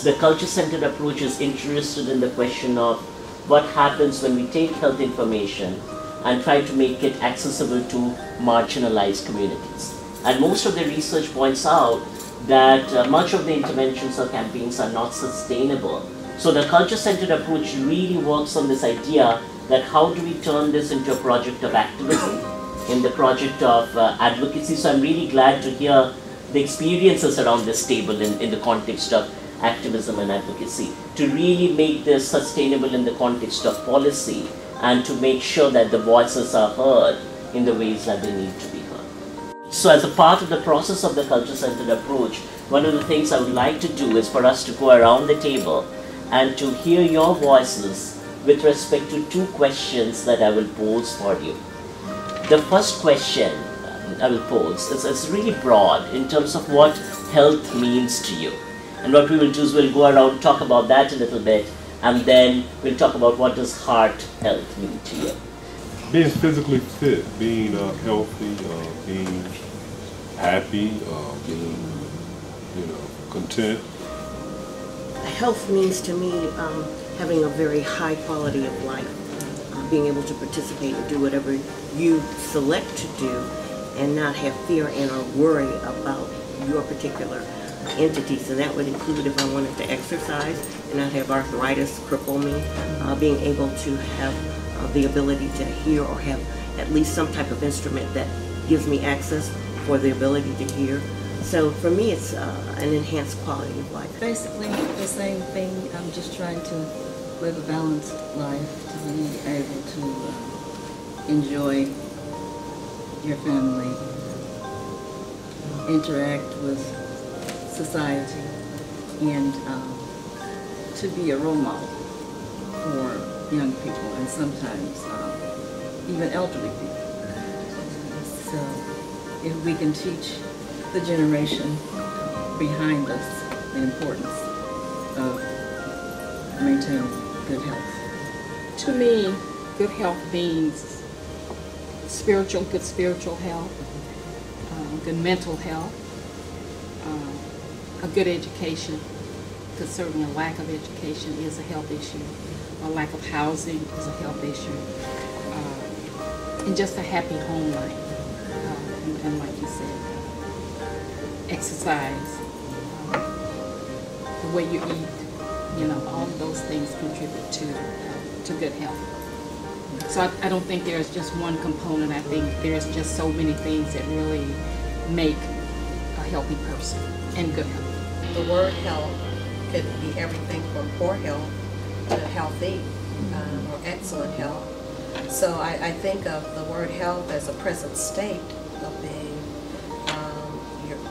So the culture-centered approach is interested in the question of what happens when we take health information and try to make it accessible to marginalized communities. And most of the research points out that much of the interventions or campaigns are not sustainable. So the culture-centered approach really works on this idea that how do we turn this into a project of activism, in the project of advocacy. So I'm really glad to hear the experiences around this table in the context of activism and advocacy, to really make this sustainable in the context of policy and to make sure that the voices are heard in the ways that they need to be heard. So as a part of the process of the culture-centered approach, one of the things I would like to do is for us to go around the table and to hear your voices with respect to two questions that I will pose for you. The first question I will pose is really broad in terms of what health means to you. And what we will do is we'll go around, talk about that a little bit, and then we'll talk about what does heart health mean to you. Being physically fit, being healthy, being happy, being, content. Health means to me having a very high quality of life, being able to participate and do whatever you select to do and not have fear and or worry about your particular entities. And that would include if I wanted to exercise and not have arthritis cripple me, being able to have the ability to hear or have at least some type of instrument that gives me access for the ability to hear. So for me, it's an enhanced quality of life. Basically the same thing. I'm just trying to live a balanced life, to be able to enjoy your family, interact with society, and to be a role model for young people and sometimes even elderly people. So if we can teach the generation behind us the importance of maintaining good health. To me, good health means good spiritual health, good mental health, a good education, because certainly a lack of education is a health issue. A lack of housing is a health issue. And just a happy home life. And like you said, exercise, the way you eat, all of those things contribute to good health. So I don't think there's just one component. I think there's just so many things that really make a healthy person and good health. The word health could be everything from poor health to healthy or excellent health. So I think of the word health as a present state of being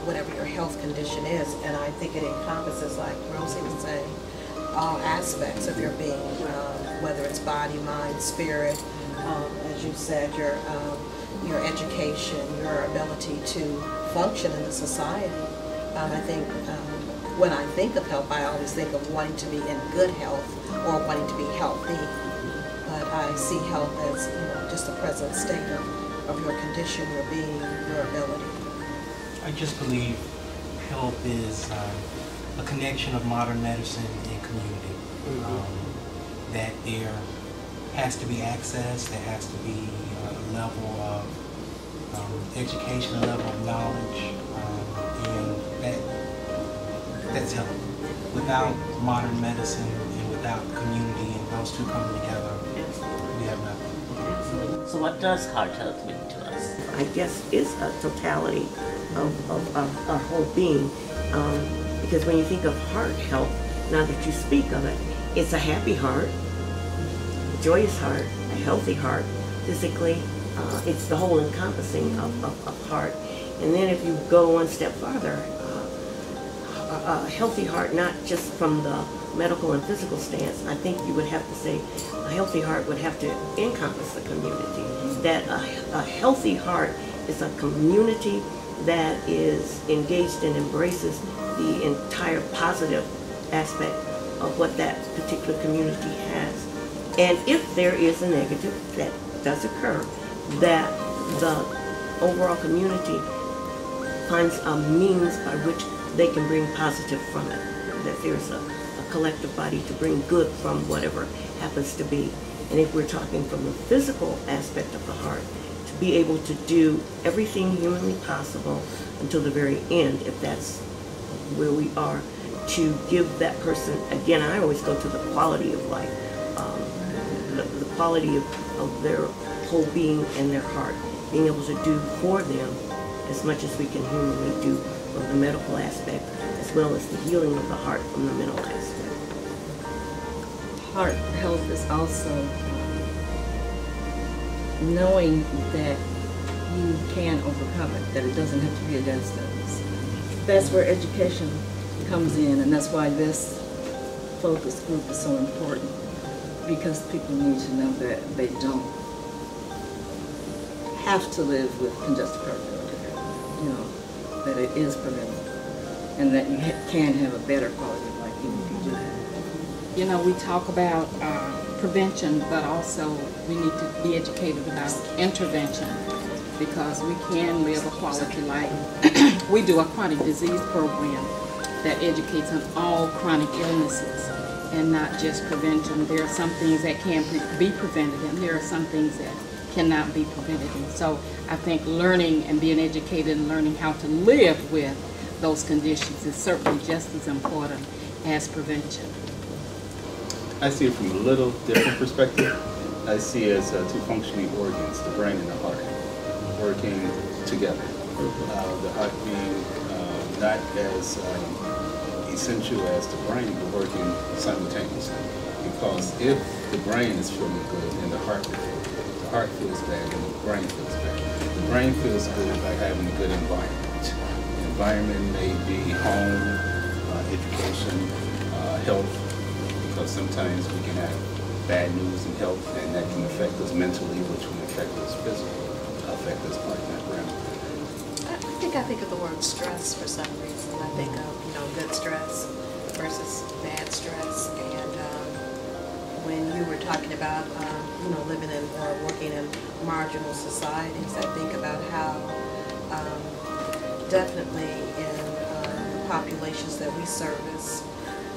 whatever your health condition is, and I think it encompasses, like Rosie was saying, all aspects of your being, whether it's body, mind, spirit, as you said, your education, your ability to function in the society. I think when I think of health, I always think of wanting to be in good health or wanting to be healthy. But I see health as just the present state of your condition, your being, your ability. I just believe health is a connection of modern medicine and community. That there has to be access, there has to be a level of education, a level of knowledge, and that's health. Without modern medicine and without community and those two coming together, we have nothing. So what does heart health mean to us? I guess it's a totality of our whole being, because when you think of heart health, now that you speak of it, it's a happy heart, a joyous heart, a healthy heart, physically, it's the whole encompassing of heart. And then if you go one step farther, a healthy heart, not just from the medical and physical stance, I think you would have to say a healthy heart would have to encompass the community. That a healthy heart is a community that is engaged and embraces the entire positive aspect of what that particular community has. And if there is a negative that does occur, that the overall community finds a means by which they can bring positive from it. That there's a collective body to bring good from whatever happens to be. And if we're talking from the physical aspect of the heart, to be able to do everything humanly possible until the very end, if that's where we are, to give that person, again, I always go to the quality of life, the quality of their whole being and their heart, being able to do for them as much as we can humanly do from the medical aspect, as well as the healing of the heart from the mental aspect. Heart health is also knowing that you can overcome it, that it doesn't have to be against us. That's where education comes in, and that's why this focus group is so important, because people need to know that they don't have to live with congestive heart failure, you know, that it is preventable, and that you can have a better quality of life even if you do have it. You know, we talk about prevention, but also we need to be educated about intervention, because we can live a quality life. We do a chronic disease program that educates on all chronic illnesses and not just prevention. There are some things that can be prevented, and there are some things that cannot be prevented. And so I think learning and being educated and learning how to live with those conditions is certainly just as important as prevention. I see it from a little different perspective. I see it as two functioning organs, the brain and the heart, working together. The heart being not as essential as the brain, but working simultaneously. Because if the brain is feeling good and the heart feels bad, then the brain feels bad. The brain feels good by having a good environment. The environment may be home, education, health, because sometimes we can have bad news in health, and that can affect us mentally, which can affect us physically, affect us like that brain. I think of the word stress for some reason. I think of, good stress versus bad stress. And when you were talking about, living in or working in marginal societies, I think about how definitely in the populations that we service,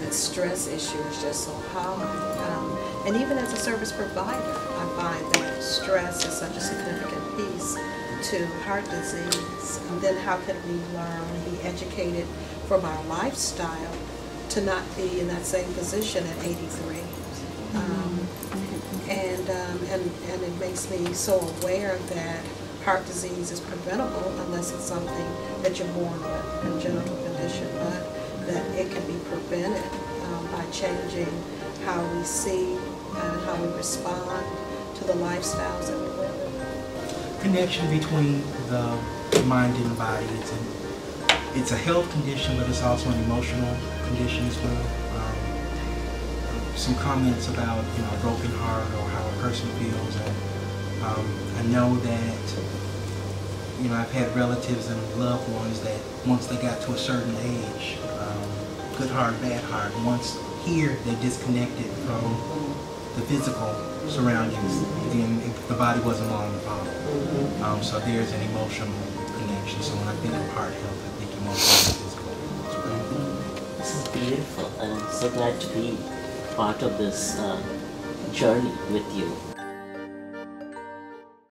the stress issue is just so high. And even as a service provider, I find that stress is such a significant piece to heart disease. And then how can we learn, be educated from our lifestyle to not be in that same position at 83? And it makes me so aware that heart disease is preventable unless it's something that you're born with, a congenital condition, but that it can be prevented by changing how we see and how we respond to the lifestyles that we live in. Connection between the mind and the body. It's a health condition, but it's also an emotional condition as well. Some comments about a broken heart or how a person feels, and I know that I've had relatives and loved ones that once they got to a certain age, good heart, bad heart, once here they disconnected from the physical surroundings, then the body wasn't long to follow. So there's an emotional connection. So when I think of heart health, I think emotional and physical as well. This is beautiful. I'm so glad to be part of this journey with you.